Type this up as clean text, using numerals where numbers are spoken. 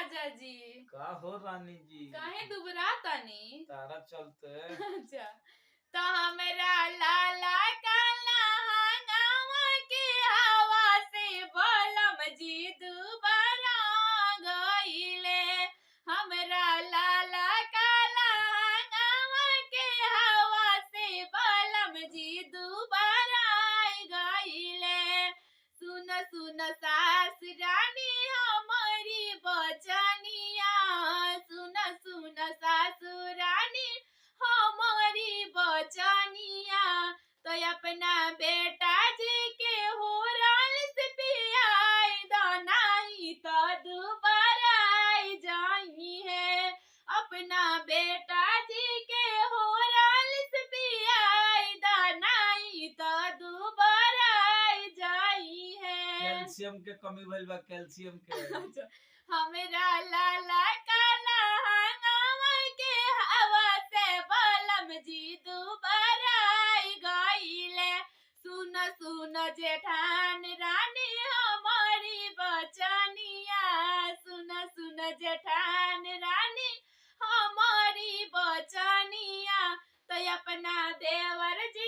राजा जी। का हो रानी जी? काहे दुबरा तनी? तारा चलते। अच्छा तो हमरा लाला काला हंगामा के हवा से बलम जी दुबारा गईले। हमरा लाला काला हंगामा के हवा से बलम जी दुबारा गईले। सुन सुन सास रानी हमारी बचनिया, सुन सुन सासु रानी हमारी बचनिया। तो अपना बेटा जी के होरल से पियाई दनाई तो दोबारा जाई है। अपना बेटा जी के होरल से पियाई दनाई तो दोबारा जाई है। कैल्शियम के कमी भइल बा, कैल्शियम के। हमरा लाला काला हंगामा के हवा से बलम जी दुबारा गईले। सुन सुन जेठान रानी हमारी बचनिया, सुन सुन जेठान रानी हमारी बचनिया। तो अपना देवर जी